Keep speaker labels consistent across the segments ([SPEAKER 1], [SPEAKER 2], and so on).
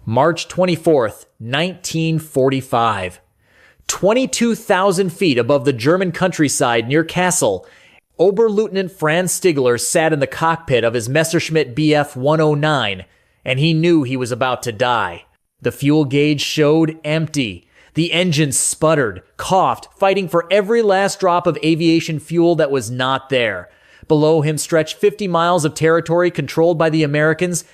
[SPEAKER 1] March 24th, 1945. 22,000 feet above the German countryside near Kassel, Oberleutnant Franz Stigler sat in the cockpit of his Messerschmitt Bf 109, and he knew he was about to die. The fuel gauge showed empty. The engine sputtered, coughed, fighting for every last drop of aviation fuel that was not there. Below him stretched 50 miles of territory controlled by the Americans.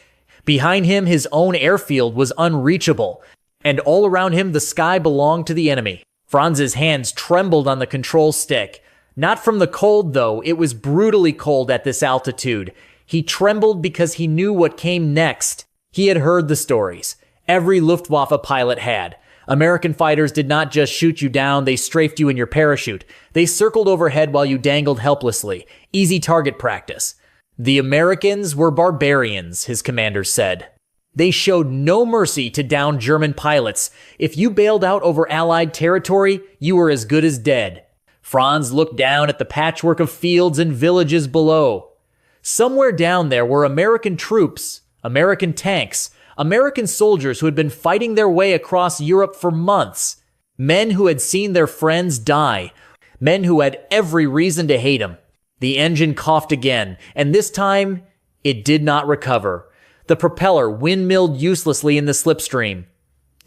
[SPEAKER 1] Behind him, his own airfield was unreachable, and all around him the sky belonged to the enemy. Franz's hands trembled on the control stick. Not from the cold, though. It was brutally cold at this altitude. He trembled because he knew what came next. He had heard the stories. Every Luftwaffe pilot had. American fighters did not just shoot you down, they strafed you in your parachute. They circled overhead while you dangled helplessly. Easy target practice. The Americans were barbarians, his commander said. They showed no mercy to downed German pilots. If you bailed out over Allied territory, you were as good as dead. Franz looked down at the patchwork of fields and villages below. Somewhere down there were American troops, American tanks, American soldiers who had been fighting their way across Europe for months. Men who had seen their friends die. Men who had every reason to hate him. The engine coughed again, and this time, it did not recover. The propeller windmilled uselessly in the slipstream.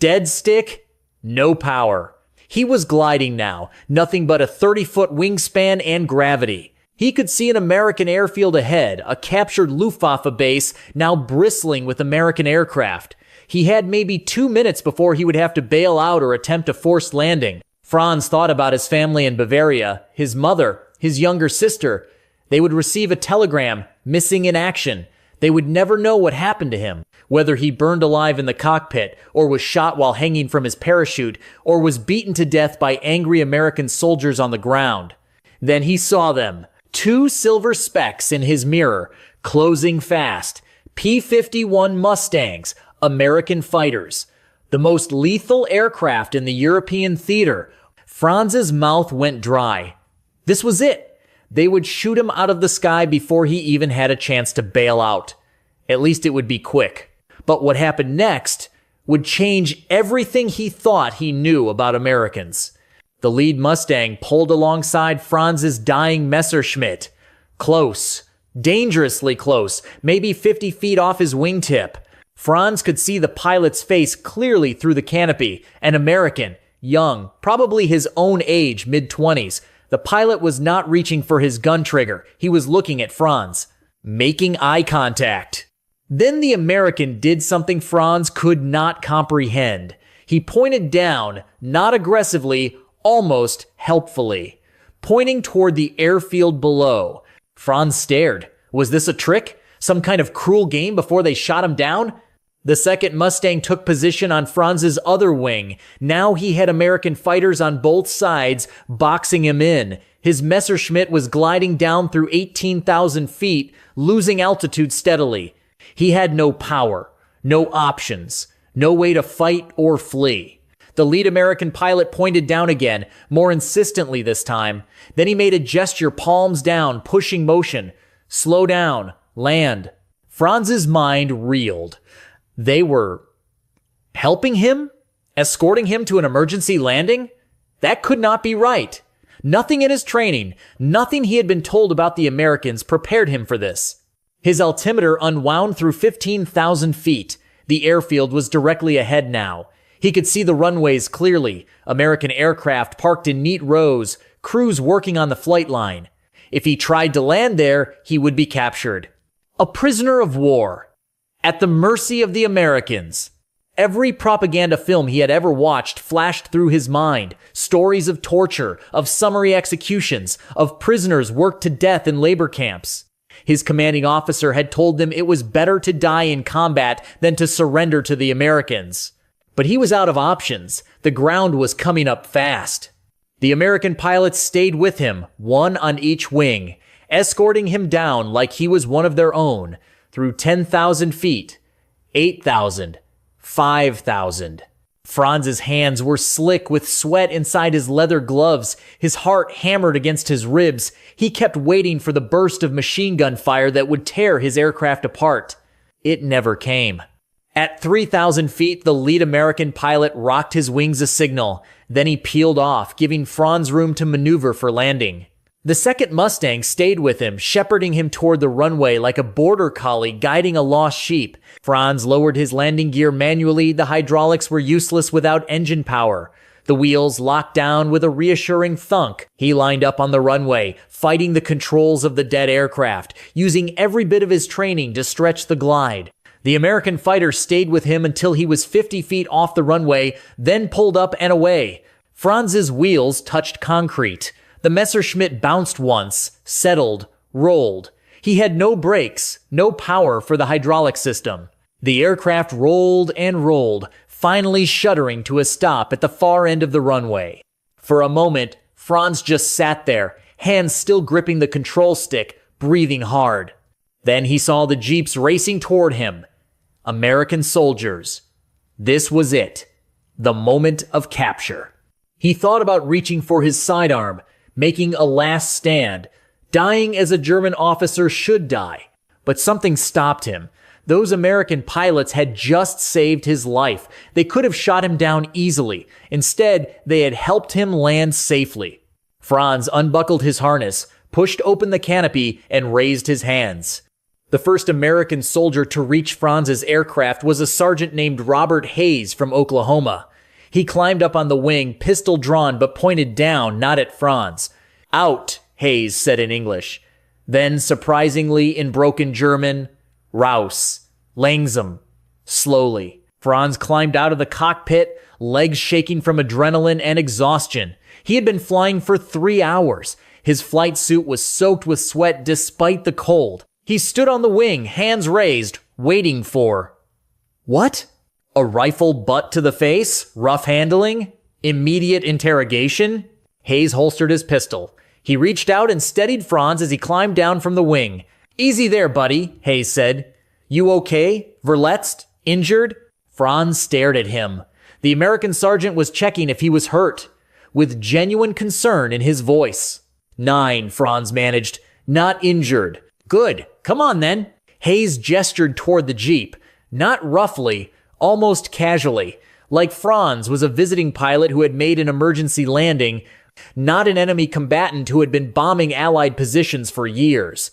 [SPEAKER 1] Dead stick? No power. He was gliding now, nothing but a 30-foot wingspan and gravity. He could see an American airfield ahead, a captured Luftwaffe base now bristling with American aircraft. He had maybe 2 minutes before he would have to bail out or attempt a forced landing. Franz thought about his family in Bavaria, his mother, his younger sister. They would receive a telegram, missing in action. They would never know what happened to him, whether he burned alive in the cockpit, or was shot while hanging from his parachute, or was beaten to death by angry American soldiers on the ground. Then he saw them. 2 silver specks in his mirror, closing fast. P-51 Mustangs, American fighters. The most lethal aircraft in the European theater. Franz's mouth went dry. This was it. They would shoot him out of the sky before he even had a chance to bail out. At least it would be quick. But what happened next would change everything he thought he knew about Americans. The lead Mustang pulled alongside Franz's dying Messerschmitt. Close. Dangerously close. Maybe 50 feet off his wingtip. Franz could see the pilot's face clearly through the canopy. An American. Young. Probably his own age, mid-20s. The pilot was not reaching for his gun trigger. He was looking at Franz. Making eye contact. Then the American did something Franz could not comprehend. He pointed down, not aggressively, almost helpfully, pointing toward the airfield below. Franz stared. Was this a trick? Some kind of cruel game before they shot him down? The second Mustang took position on Franz's other wing. Now he had American fighters on both sides, boxing him in. His Messerschmitt was gliding down through 18,000 feet, losing altitude steadily. He had no power, no options, no way to fight or flee. The lead American pilot pointed down again, more insistently this time. Then he made a gesture, palms down, pushing motion. Slow down, land. Franz's mind reeled. They were helping him? Escorting him to an emergency landing? That could not be right. Nothing in his training, nothing he had been told about the Americans prepared him for this. His altimeter unwound through 15,000 feet. The airfield was directly ahead now. He could see the runways clearly, American aircraft parked in neat rows, crews working on the flight line. If he tried to land there, he would be captured. A prisoner of war. At the mercy of the Americans. Every propaganda film he had ever watched flashed through his mind. Stories of torture, of summary executions, of prisoners worked to death in labor camps. His commanding officer had told them it was better to die in combat than to surrender to the Americans. But he was out of options. The ground was coming up fast. The American pilots stayed with him, one on each wing, escorting him down like he was one of their own, through 10,000 feet, 8,000, 5,000. Franz's hands were slick with sweat inside his leather gloves. His heart hammered against his ribs. He kept waiting for the burst of machine gun fire that would tear his aircraft apart. It never came. At 3,000 feet, the lead American pilot rocked his wings a signal. Then he peeled off, giving Franz room to maneuver for landing. The second Mustang stayed with him, shepherding him toward the runway like a border collie guiding a lost sheep. Franz lowered his landing gear manually. The hydraulics were useless without engine power. The wheels locked down with a reassuring thunk. He lined up on the runway, fighting the controls of the dead aircraft, using every bit of his training to stretch the glide. The American fighter stayed with him until he was 50 feet off the runway, then pulled up and away. Franz's wheels touched concrete. The Messerschmitt bounced once, settled, rolled. He had no brakes, no power for the hydraulic system. The aircraft rolled and rolled, finally shuddering to a stop at the far end of the runway. For a moment, Franz just sat there, hands still gripping the control stick, breathing hard. Then he saw the jeeps racing toward him. American soldiers. This was it. The moment of capture. He thought about reaching for his sidearm, making a last stand, dying as a German officer should die. But something stopped him. Those American pilots had just saved his life. They could have shot him down easily. Instead, they had helped him land safely. Franz unbuckled his harness, pushed open the canopy, and raised his hands. The first American soldier to reach Franz's aircraft was a sergeant named Robert Hayes from Oklahoma. He climbed up on the wing, pistol drawn but pointed down, not at Franz. "Out," Hayes said in English. Then, surprisingly in broken German, "Raus, langsam," slowly. Franz climbed out of the cockpit, legs shaking from adrenaline and exhaustion. He had been flying for 3 hours. His flight suit was soaked with sweat despite the cold. He stood on the wing, hands raised, waiting for... What? A rifle butt to the face? Rough handling? Immediate interrogation? Hayes holstered his pistol. He reached out and steadied Franz as he climbed down from the wing. "Easy there, buddy," Hayes said. "You okay? Verletzt? Injured?" Franz stared at him. The American sergeant was checking if he was hurt, with genuine concern in his voice. "9," Franz managed. "Not injured." "Good. Come on, then." Hayes gestured toward the jeep, not roughly, almost casually, like Franz was a visiting pilot who had made an emergency landing, not an enemy combatant who had been bombing Allied positions for years.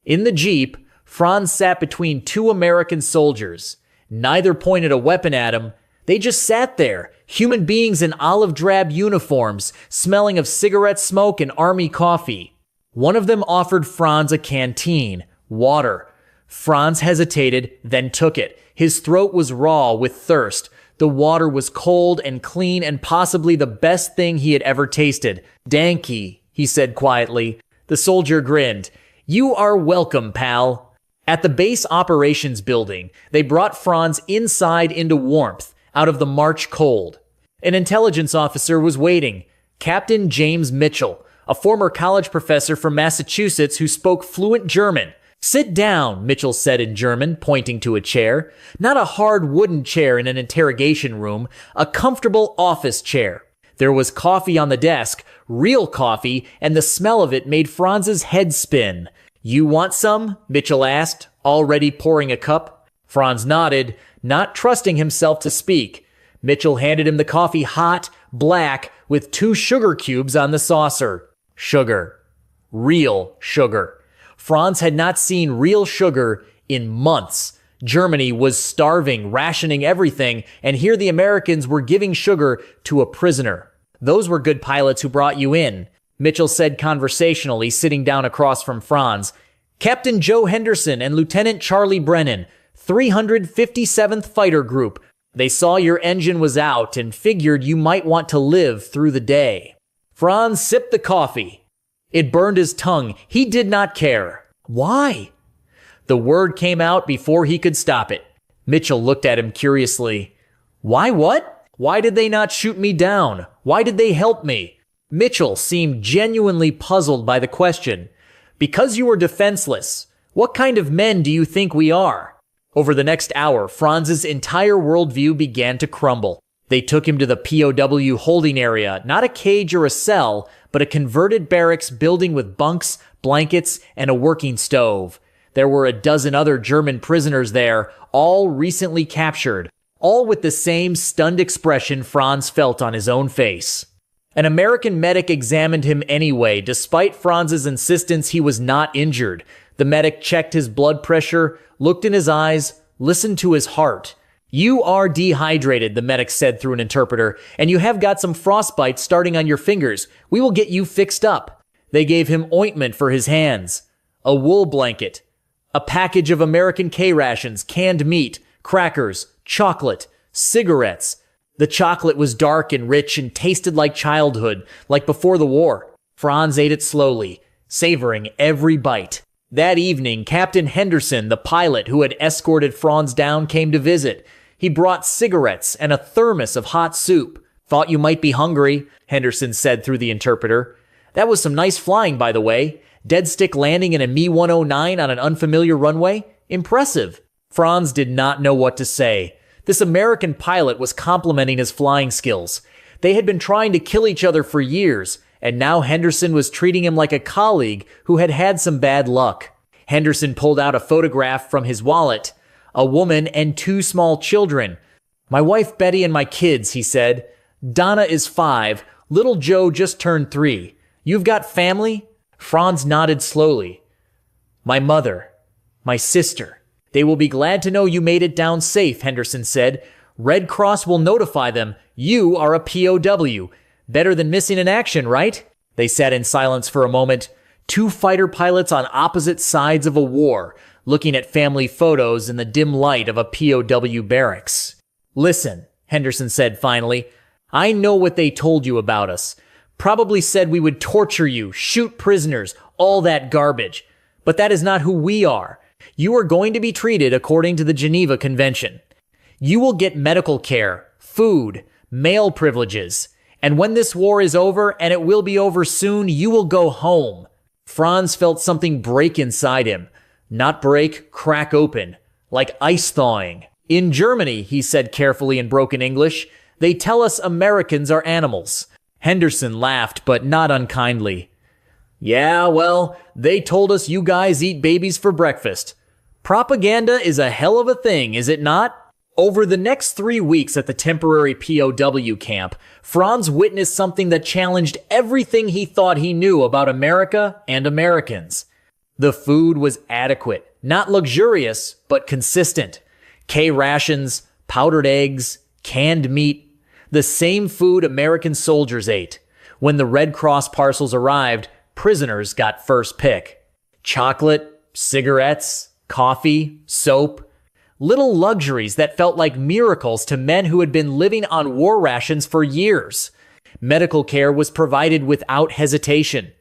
[SPEAKER 1] In the jeep, Franz sat between two American soldiers. Neither pointed a weapon at him. They just sat there, human beings in olive drab uniforms, smelling of cigarette smoke and army coffee. One of them offered Franz a canteen, water. Franz hesitated, then took it. His throat was raw with thirst. The water was cold and clean and possibly the best thing he had ever tasted. "Danke," he said quietly. The soldier grinned. "You are welcome, pal." At the base operations building, they brought Franz inside into warmth, out of the March cold. An intelligence officer was waiting, Captain James Mitchell, a former college professor from Massachusetts who spoke fluent German. "Sit down," Mitchell said in German, pointing to a chair. Not a hard wooden chair in an interrogation room, a comfortable office chair. There was coffee on the desk, real coffee, and the smell of it made Franz's head spin. "You want some?" Mitchell asked, already pouring a cup. Franz nodded, not trusting himself to speak. Mitchell handed him the coffee hot, black, with 2 sugar cubes on the saucer. Sugar. Real sugar. Franz had not seen real sugar in months. Germany was starving, rationing everything, and here the Americans were giving sugar to a prisoner. "Those were good pilots who brought you in," Mitchell said conversationally, sitting down across from Franz. "Captain Joe Henderson and Lieutenant Charlie Brennan, 357th Fighter Group. They saw your engine was out and figured you might want to live through the day." Franz sipped the coffee. It burned his tongue. He did not care. Why? The word came out before he could stop it. Mitchell looked at him curiously. "Why what? Why did they not shoot me down? Why did they help me?" Mitchell seemed genuinely puzzled by the question. "Because you were defenseless. What kind of men do you think we are?" Over the next hour, Franz's entire worldview began to crumble. They took him to the POW holding area, not a cage or a cell, but a converted barracks building with bunks, blankets, and a working stove. There were a dozen other German prisoners there, all recently captured, all with the same stunned expression Franz felt on his own face. An American medic examined him anyway, despite Franz's insistence he was not injured. The medic checked his blood pressure, looked in his eyes, listened to his heart. "You are dehydrated," the medic said through an interpreter, "and you have got some frostbite starting on your fingers. We will get you fixed up." They gave him ointment for his hands, a wool blanket, a package of American K-rations, canned meat, crackers, chocolate, cigarettes. The chocolate was dark and rich and tasted like childhood, like before the war. Franz ate it slowly, savoring every bite. That evening, Captain Henderson, the pilot who had escorted Franz down, came to visit. He brought cigarettes and a thermos of hot soup. "Thought you might be hungry," Henderson said through the interpreter. "That was some nice flying, by the way. Dead stick landing in a Me-109 on an unfamiliar runway? Impressive." Franz did not know what to say. This American pilot was complimenting his flying skills. They had been trying to kill each other for years, and now Henderson was treating him like a colleague who had had some bad luck. Henderson pulled out a photograph from his wallet. A woman and 2 small children. "My wife Betty and my kids," he said. "Donna is 5. Little Joe just turned 3. You've got family?" Franz nodded slowly. "My mother. My sister. They will be glad to know you made it down safe," Henderson said. "Red Cross will notify them. You are a POW. Better than missing in action, right?" They sat in silence for a moment. 2 fighter pilots on opposite sides of a war, looking at family photos in the dim light of a POW barracks. "Listen," Henderson said finally, "I know what they told you about us. Probably said we would torture you, shoot prisoners, all that garbage. But that is not who we are. You are going to be treated according to the Geneva Convention. You will get medical care, food, male privileges. And when this war is over, and it will be over soon, you will go home." Franz felt something break inside him. Not break, crack open, like ice thawing. "In Germany," he said carefully in broken English, "they tell us Americans are animals." Henderson laughed, but not unkindly. "Yeah, well, they told us you guys eat babies for breakfast. Propaganda is a hell of a thing, is it not?" Over the next 3 weeks at the temporary POW camp, Franz witnessed something that challenged everything he thought he knew about America and Americans. The food was adequate, not luxurious, but consistent. K-rations, powdered eggs, canned meat, the same food American soldiers ate. When the Red Cross parcels arrived, prisoners got first pick. Chocolate, cigarettes, coffee, soap, little luxuries that felt like miracles to men who had been living on war rations for years. Medical care was provided without hesitation.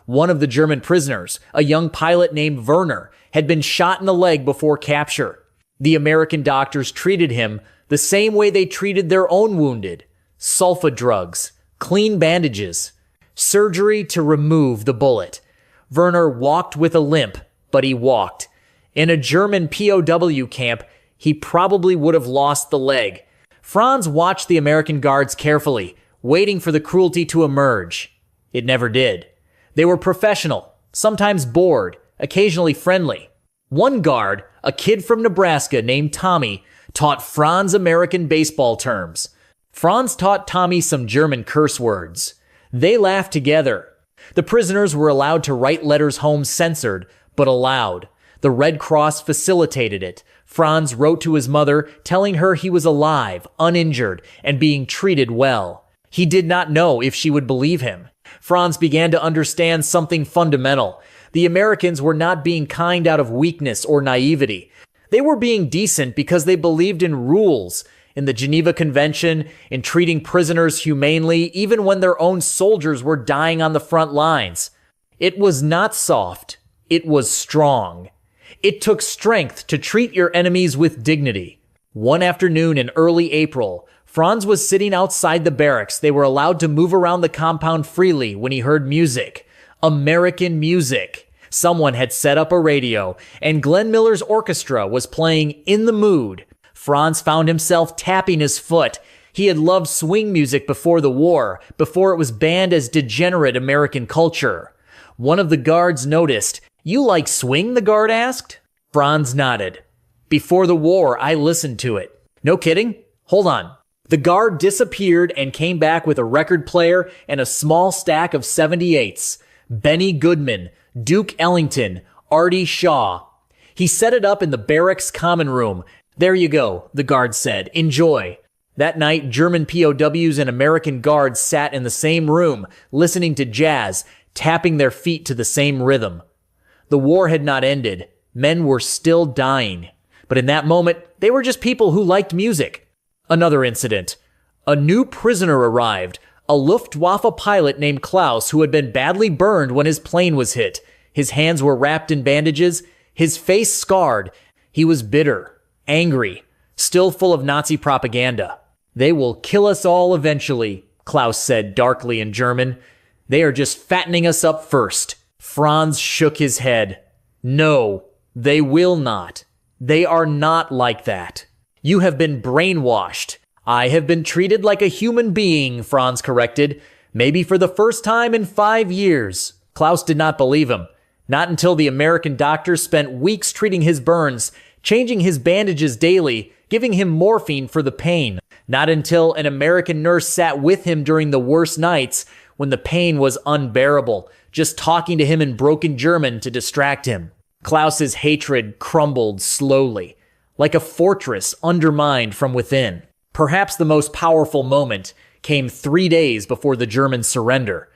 [SPEAKER 1] One of the German prisoners, a young pilot named Werner, had been shot in the leg before capture. The American doctors treated him the same way they treated their own wounded. Sulfa drugs, clean bandages, surgery to remove the bullet. Werner walked with a limp, but he walked. In a German POW camp, he probably would have lost the leg. Franz watched the American guards carefully, waiting for the cruelty to emerge. It never did. They were professional, sometimes bored, occasionally friendly. One guard, a kid from Nebraska named Tommy, taught Franz American baseball terms. Franz taught Tommy some German curse words. They laughed together. The prisoners were allowed to write letters home censored, but allowed. The Red Cross facilitated it. Franz wrote to his mother, telling her he was alive, uninjured, and being treated well. He did not know if she would believe him. Franz began to understand something fundamental. The Americans were not being kind out of weakness or naivety. They were being decent because they believed in rules, in the Geneva Convention, in treating prisoners humanely, even when their own soldiers were dying on the front lines. It was not soft. It was strong. It took strength to treat your enemies with dignity. One afternoon in early April, Franz was sitting outside the barracks. They were allowed to move around the compound freely when he heard music. American music. Someone had set up a radio, and Glenn Miller's orchestra was playing In the Mood. Franz found himself tapping his foot. He had loved swing music before the war, before it was banned as degenerate American culture. One of the guards noticed. "You like swing?" the guard asked. Franz nodded. Before the war, I listened to it. No kidding? Hold on. The guard disappeared and came back with a record player and a small stack of 78s. Benny Goodman, Duke Ellington, Artie Shaw. He set it up in the barracks common room. There you go, the guard said. Enjoy. That night, German POWs and American guards sat in the same room, listening to jazz, tapping their feet to the same rhythm. The war had not ended. Men were still dying. But in that moment, they were just people who liked music. Another incident. A new prisoner arrived, a Luftwaffe pilot named Klaus who had been badly burned when his plane was hit. His hands were wrapped in bandages, his face scarred. He was bitter, angry, still full of Nazi propaganda. They will kill us all eventually, Klaus said darkly in German. They are just fattening us up first. Franz shook his head. No, they will not. They are not like that. You have been brainwashed. I have been treated like a human being, Franz corrected. Maybe for the first time in 5 years. Klaus did not believe him. Not until the American doctors spent weeks treating his burns, changing his bandages daily, giving him morphine for the pain. Not until an American nurse sat with him during the worst nights when the pain was unbearable, just talking to him in broken German to distract him. Klaus's hatred crumbled slowly, like a fortress undermined from within. Perhaps the most powerful moment came 3 days before the German surrender.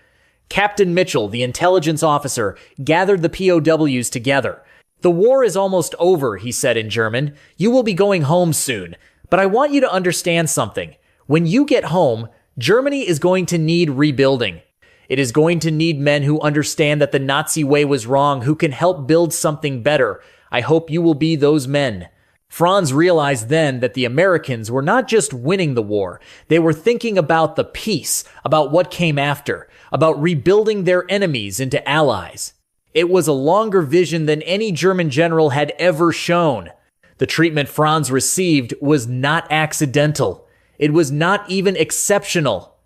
[SPEAKER 1] Captain Mitchell, the intelligence officer, gathered the POWs together. The war is almost over, he said in German. You will be going home soon. But I want you to understand something. When you get home, Germany is going to need rebuilding. It is going to need men who understand that the Nazi way was wrong, who can help build something better. I hope you will be those men. Franz realized then that the Americans were not just winning the war. They were thinking about the peace, about what came after, about rebuilding their enemies into allies. It was a longer vision than any German general had ever shown. The treatment Franz received was not accidental. It was not even exceptional.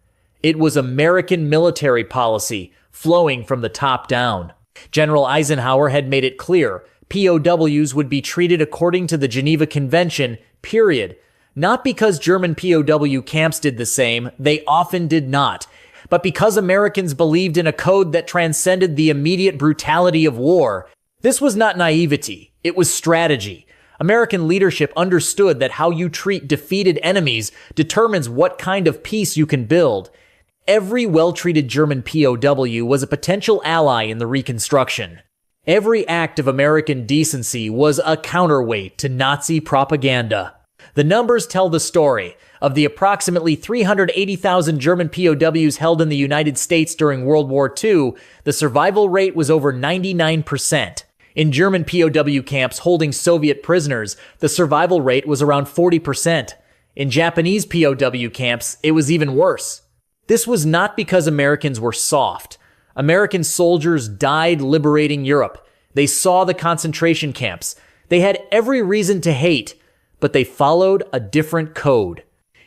[SPEAKER 1] It was American military policy flowing from the top down. General Eisenhower had made it clear POWs would be treated according to the Geneva Convention, period. Not because German POW camps did the same, they often did not, but because Americans believed in a code that transcended the immediate brutality of war. This was not naivety, it was strategy. American leadership understood that how you treat defeated enemies determines what kind of peace you can build. Every well-treated German POW was a potential ally in the Reconstruction. Every act of American decency was a counterweight to Nazi propaganda. The numbers tell the story. Of the approximately 380,000 German POWs held in the United States during World War II, the survival rate was over 99%. In German POW camps holding Soviet prisoners, the survival rate was around 40%. In Japanese POW camps, it was even worse. This was not because Americans were soft. American soldiers died liberating Europe. They saw the concentration camps. They had every reason to hate, but they followed a different code.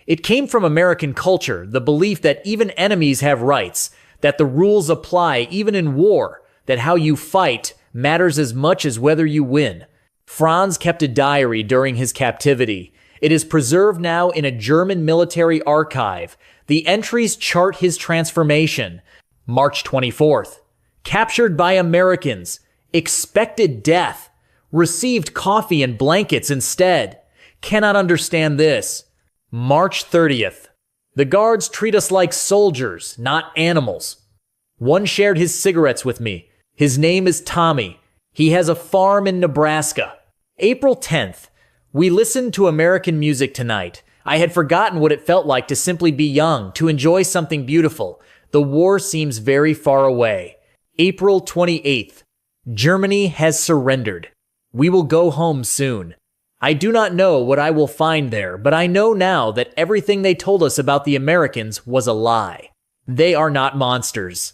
[SPEAKER 1] It came from American culture, the belief that even enemies have rights, that the rules apply even in war, that how you fight matters as much as whether you win. Franz kept a diary during his captivity. It is preserved now in a German military archive. The entries chart his transformation. March 24th. Captured by Americans. Expected death. Received coffee and blankets instead. Cannot understand this. March 30th. The guards treat us like soldiers, not animals. One shared his cigarettes with me. His name is Tommy. He has a farm in Nebraska. April 10th. We listened to American music tonight. I had forgotten what it felt like to simply be young, to enjoy something beautiful. The war seems very far away. April 28th. Germany has surrendered. We will go home soon. I do not know what I will find there, but I know now that everything they told us about the Americans was a lie. They are not monsters.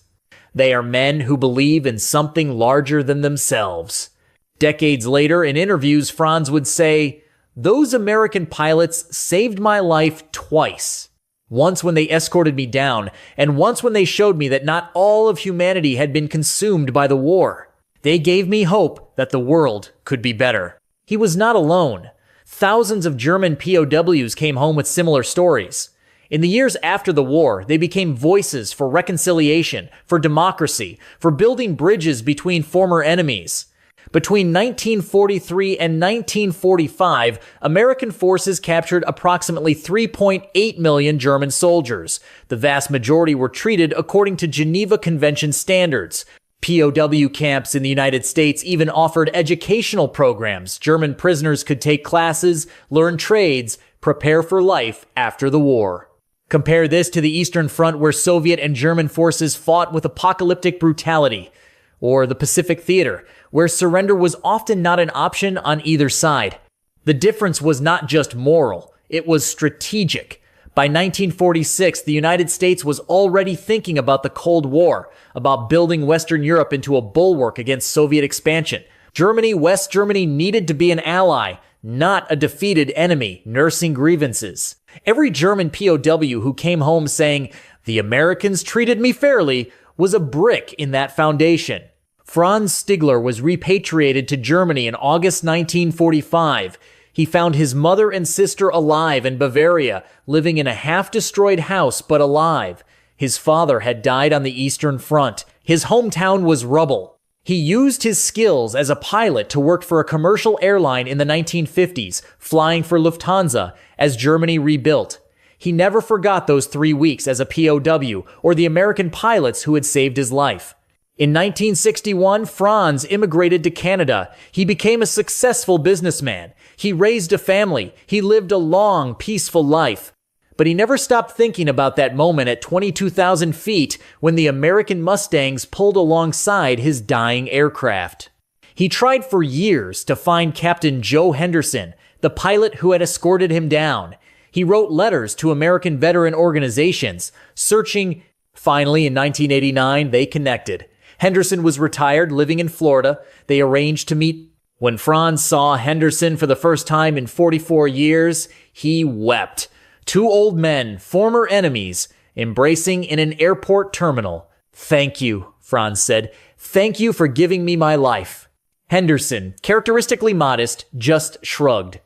[SPEAKER 1] They are men who believe in something larger than themselves. Decades later, in interviews, Franz would say, "Those American pilots saved my life twice. Once when they escorted me down, and once when they showed me that not all of humanity had been consumed by the war. They gave me hope that the world could be better. He was not alone. Thousands of German POWs came home with similar stories. In the years after the war, they became voices for reconciliation, for democracy, for building bridges between former enemies. Between 1943 and 1945, American forces captured approximately 3.8 million German soldiers. The vast majority were treated according to Geneva Convention standards. POW camps in the United States even offered educational programs. German prisoners could take classes, learn trades, prepare for life after the war. Compare this to the Eastern Front, where Soviet and German forces fought with apocalyptic brutality, or the Pacific Theater, where surrender was often not an option on either side. The difference was not just moral, it was strategic. By 1946, the United States was already thinking about the Cold War, about building Western Europe into a bulwark against Soviet expansion. West Germany needed to be an ally, not a defeated enemy nursing grievances. Every German POW who came home saying, "The Americans treated me fairly," was a brick in that foundation. Franz Stigler was repatriated to Germany in August 1945. He found his mother and sister alive in Bavaria, living in a half-destroyed house but alive. His father had died on the Eastern Front. His hometown was rubble. He used his skills as a pilot to work for a commercial airline in the 1950s, flying for Lufthansa as Germany rebuilt. He never forgot those 3 weeks as a POW or the American pilots who had saved his life. In 1961, Franz immigrated to Canada. He became a successful businessman. He raised a family. He lived a long, peaceful life. But he never stopped thinking about that moment at 22,000 feet when the American Mustangs pulled alongside his dying aircraft. He tried for years to find Captain Joe Henderson, the pilot who had escorted him down. He wrote letters to American veteran organizations, searching. Finally, in 1989, they connected. Henderson was retired, living in Florida. They arranged to meet. When Franz saw Henderson for the first time in 44 years, he wept. Two old men, former enemies, embracing in an airport terminal. "Thank you," Franz said. "Thank you for giving me my life." Henderson, characteristically modest, just shrugged.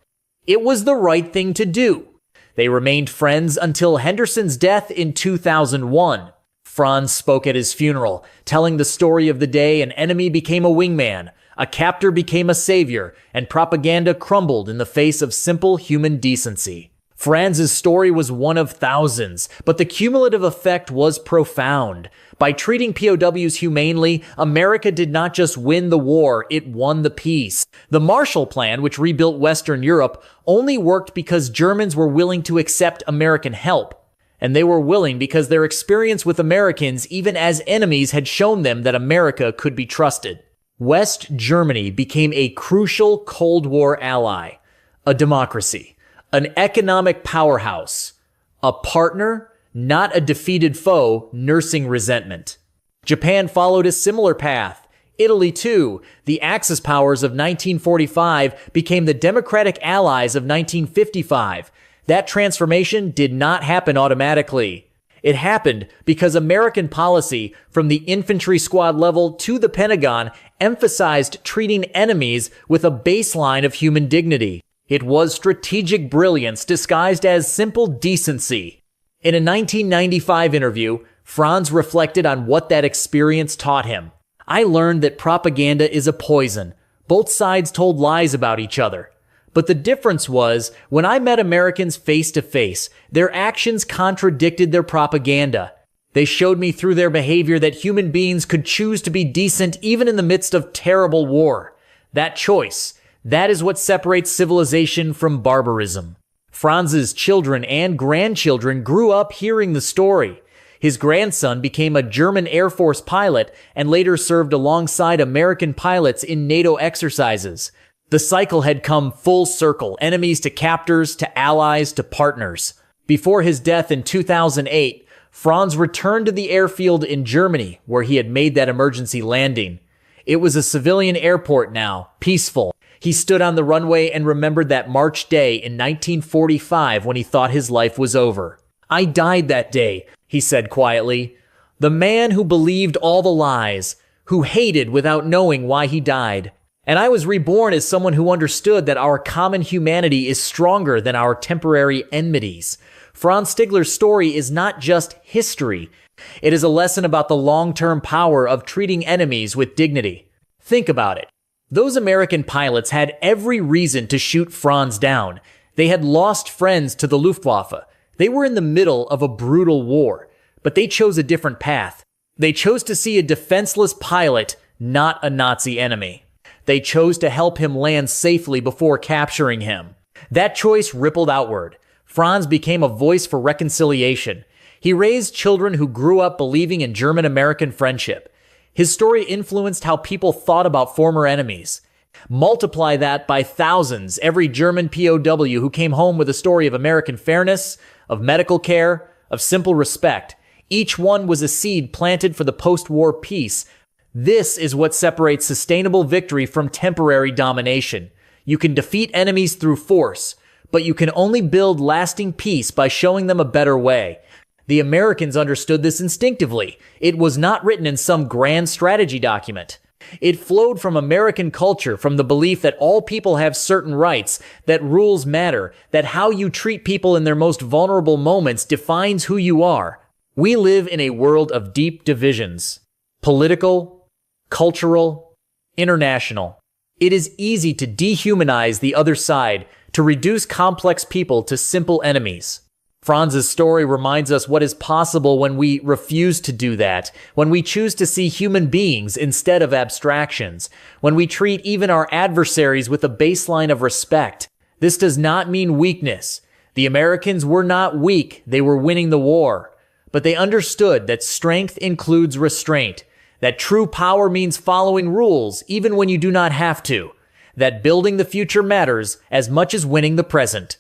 [SPEAKER 1] It was the right thing to do. They remained friends until Henderson's death in 2001. Franz spoke at his funeral, telling the story of the day an enemy became a wingman, a captor became a savior, and propaganda crumbled in the face of simple human decency. Franz's story was one of thousands, but the cumulative effect was profound. By treating POWs humanely, America did not just win the war, it won the peace. The Marshall Plan, which rebuilt Western Europe, only worked because Germans were willing to accept American help. And they were willing because their experience with Americans, even as enemies, had shown them that America could be trusted. West Germany became a crucial Cold War ally, a democracy, an economic powerhouse, a partner, not a defeated foe nursing resentment. Japan followed a similar path. Italy, too. The Axis powers of 1945 became the democratic allies of 1955. That transformation did not happen automatically. It happened because American policy, from the infantry squad level to the Pentagon, emphasized treating enemies with a baseline of human dignity. It was strategic brilliance disguised as simple decency. In a 1995 interview, Franz reflected on what that experience taught him. "I learned that propaganda is a poison. Both sides told lies about each other. But the difference was, when I met Americans face to face, their actions contradicted their propaganda. They showed me through their behavior that human beings could choose to be decent even in the midst of terrible war. That choice, that is what separates civilization from barbarism." Franz's children and grandchildren grew up hearing the story. His grandson became a German Air Force pilot and later served alongside American pilots in NATO exercises. The cycle had come full circle, enemies to captors, to allies, to partners. Before his death in 2008, Franz returned to the airfield in Germany, where he had made that emergency landing. It was a civilian airport now, peaceful. He stood on the runway and remembered that March day in 1945 when he thought his life was over. "I died that day," he said quietly. "The man who believed all the lies, who hated without knowing why he died. And I was reborn as someone who understood that our common humanity is stronger than our temporary enmities. Franz Stigler's story is not just history. It is a lesson about the long-term power of treating enemies with dignity. Think about it. Those American pilots had every reason to shoot Franz down. They had lost friends to the Luftwaffe. They were in the middle of a brutal war, but they chose a different path. They chose to see a defenseless pilot, not a Nazi enemy. They chose to help him land safely before capturing him. That choice rippled outward. Franz became a voice for reconciliation. He raised children who grew up believing in German-American friendship. His story influenced how people thought about former enemies. Multiply that by thousands, every German POW who came home with a story of American fairness, of medical care, of simple respect. Each one was a seed planted for the post-war peace. This is what separates sustainable victory from temporary domination. You can defeat enemies through force, but you can only build lasting peace by showing them a better way. The Americans understood this instinctively. It was not written in some grand strategy document. It flowed from American culture, from the belief that all people have certain rights, that rules matter, that how you treat people in their most vulnerable moments defines who you are. We live in a world of deep divisions. Political, cultural, international. It is easy to dehumanize the other side, to reduce complex people to simple enemies. Franz's story reminds us what is possible when we refuse to do that, when we choose to see human beings instead of abstractions, when we treat even our adversaries with a baseline of respect. This does not mean weakness. The Americans were not weak, they were winning the war. But they understood that strength includes restraint, that true power means following rules even when you do not have to, that building the future matters as much as winning the present.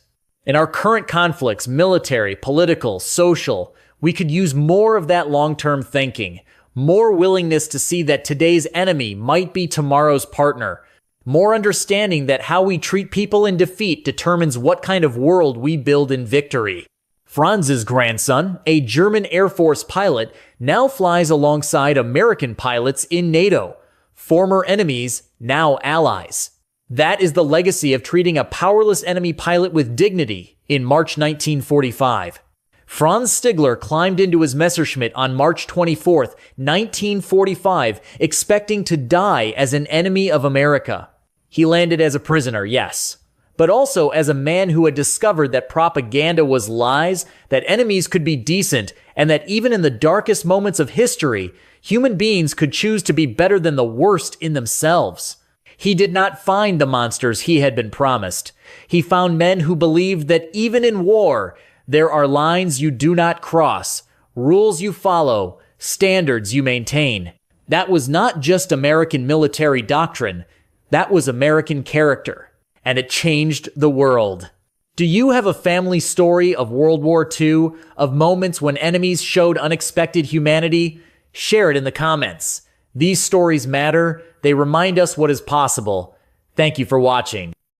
[SPEAKER 1] In our current conflicts, military, political, social, we could use more of that long-term thinking, more willingness to see that today's enemy might be tomorrow's partner, more understanding that how we treat people in defeat determines what kind of world we build in victory. Franz's grandson, a German Air Force pilot, now flies alongside American pilots in NATO. Former enemies, now allies. That is the legacy of treating a powerless enemy pilot with dignity in March 1945. Franz Stigler climbed into his Messerschmitt on March 24, 1945, expecting to die as an enemy of America. He landed as a prisoner, yes, but also as a man who had discovered that propaganda was lies, that enemies could be decent, and that even in the darkest moments of history, human beings could choose to be better than the worst in themselves. He did not find the monsters he had been promised. He found men who believed that even in war, there are lines you do not cross, rules you follow, standards you maintain. That was not just American military doctrine, that was American character. And it changed the world. Do you have a family story of World War II, of moments when enemies showed unexpected humanity? Share it in the comments. These stories matter. They remind us what is possible. Thank you for watching.